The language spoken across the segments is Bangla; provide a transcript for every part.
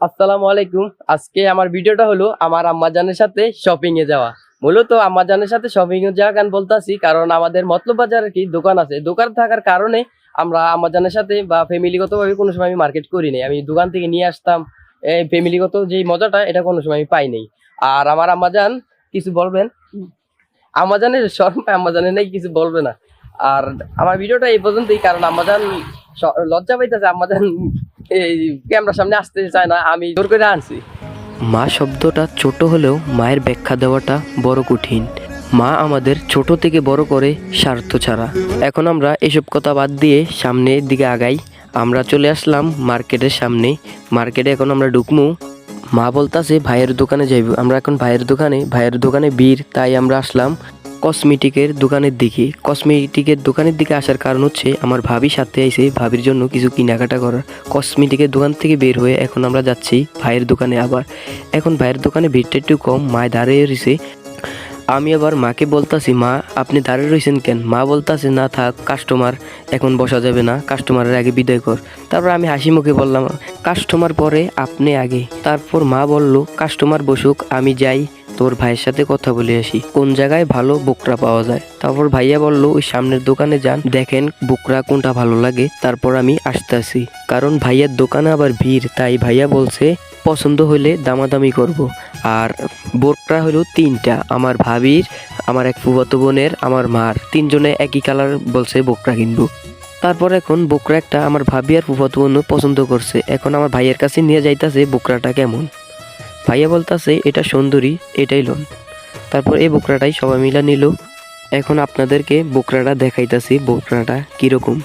আসসালামু আলাইকুম। আজকে আমার ভিডিওটা হলো আমার আম্মাজানের সাথে শপিং এ যাওয়া। মূলত আম্মাজানের সাথে শপিং এ যাওয়া কেন বলতাছি, কারণ আমাদের মতলব বাজারে কি দোকান আছে, দোকান থাকার কারণে আমরা আম্মাজানের সাথে বা ফ্যামিলিগতভাবে কোনো সময় আমি মার্কেট করি নাই, আমি দোকান থেকে নিয়ে আসতাম। এই ফ্যামিলিগত যেই মজাটা এটা কোনো সময় আমি পাই নাই। আর আমার আম্মাজান কিছু বলবেন? আম্মাজানের শর্ম আম্মাজানের নাই কিছু বলবে না। আর আমার ভিডিওটা এই পর্যন্তই, কারণ আম্মাজান লজ্জা পাইতেছে, আম্মাজান এই ক্যামেরার সামনে আসতে চায় না, আমি জোর করে আনছি। মা শব্দটা ছোট হলেও মায়ের ব্যাখ্যা দেওয়াটা বড় কঠিন। মা আমাদের ছোট থেকে বড় করে স্বার্থ ছাড়া। এখন আমরা এসব কথা বাদ দিয়ে সামনের দিকে আগাই। আমরা চলে আসলাম মার্কেটের সামনে। মার্কেটে এখন আমরা ঢুকমু। মা বলতাছে ভাইয়ের দোকানে যাইব। আমরা এখন ভাইয়ের দোকানে ভিড়, তাই আমরা আসলাম কসমেটিকের দোকানের দিকে। কসমেটিকের দোকানের দিকে আসার কারণ হচ্ছে আমার ভাবি সাথে আইছে, ভাবির জন্য কিছু কেনাকাটা করার। কসমেটিকের দোকান থেকে বের হয়ে এখন আমরা যাচ্ছি ভাইয়ের দোকানে। আবার এখন ভাইয়ের দোকানে ভিড়টা একটু কম, মায় দাঁড়িয়ে রয়েছে। আমি আবার মাকে বলতাছি, মা আপনি দাঁড়িয়ে রয়েছেন কেন? মা বলতাছে, না থাক, কাস্টমার এখন বসা যাবে না, কাস্টমারের আগে বিদায় কর। তারপর আমি হাসি মুখে বললাম, কাস্টমার পরে আপনি আগে। তারপর মা বলল, কাস্টমার বসুক, আমি যাই তোর ভাইয়ের সাথে কথা বলে আসি কোন জায়গায় ভালো বোকরা পাওয়া যায়। তারপর ভাইয়া বলল, ওই সামনের দোকানে যান, দেখেন বোকরা কোনটা ভালো লাগে। তারপর আমি আসতেছি, কারণ ভাইয়ার দোকানে আবার ভিড়, তাই ভাইয়া বলছে পছন্দ হলে দামাদামি করব। আর বোকরা হলো তিনটা, আমার ভাবির, আমার এক ফুফাতো বোনের, আমার মার, তিনজনে একই কালার বলছে বোকরা কিনবো। তারপর এখন বোকরা একটা আমার ভাবি আর ফুফাতো বোন পছন্দ করছে। এখন আমার ভাইয়ের কাছে নিয়ে যাইতাছে বোকরাটা কেমন। ভাইয়া বলতাছে এটা সুন্দরী, এটাই লোন। তারপর এই বোকরাটাই সবাই মিলা নিল। এখন আপনাদেরকে বোকরাটা দেখাইতাছি, বোকরাটা কিরকম।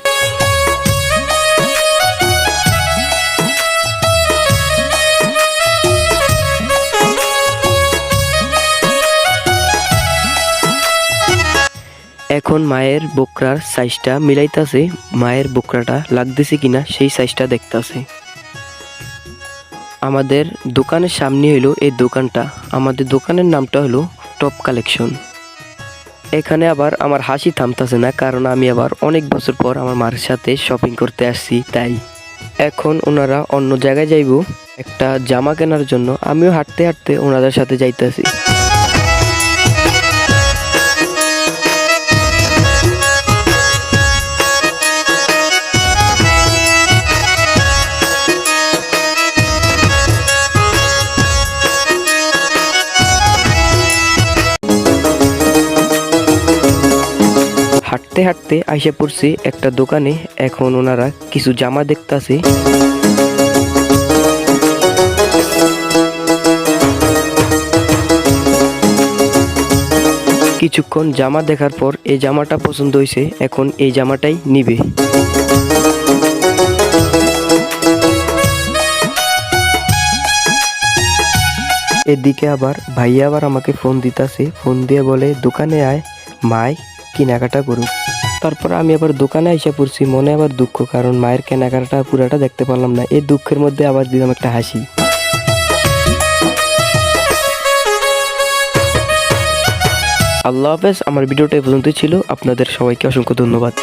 এখন মায়ের বোকরার সাইজটা মিলাইতাছে, মায়ের বোকরাটা লাগতেছে কিনা সেই সাইজটা দেখতাছে। আমাদের দোকানের সামনে হলো এই দোকানটা। আমাদের দোকানের নামটা হলো টপ কালেকশন। এখানে আবার আমার হাসি থামতাছে না, কারণ আমি আবার অনেক বছর পর আমার মার সাথে শপিং করতে আসছি। তাই এখন ওনারা অন্য জায়গায় যাইব একটা জামা কেনার জন্য। আমিও হাঁটতে হাঁটতে ওনাদের সাথে যাইতেছি। হাঁটতে হাঁটতে আইসা পড়ছি একটা দোকানে। এখন ওনারা কিছু জামা দেখতাছে। কিছুক্ষণ জামা দেখার পর এই জামাটা পছন্দ হয়েছে, এখন এই জামাটাই নিবে। এদিকে আবার ভাইয়া আবার আমাকে ফোন দিতাছে, ফোন দিয়ে বলে দোকানে আয়, মায় কেনাকাটা করুক। তারপর আমি আবার দোকানে এসে পড়ছি, মনে আবার দুঃখ, কারণ মায়ের কেনাকাটা পুরাটা দেখতে পারলাম না। এই দুঃখের মধ্যে আবার দিলাম একটা হাসি। আল্লাহ হাফেজ। আমার ভিডিওটা এই পর্যন্তই ছিল। আপনাদের সবাইকে অসংখ্য ধন্যবাদ।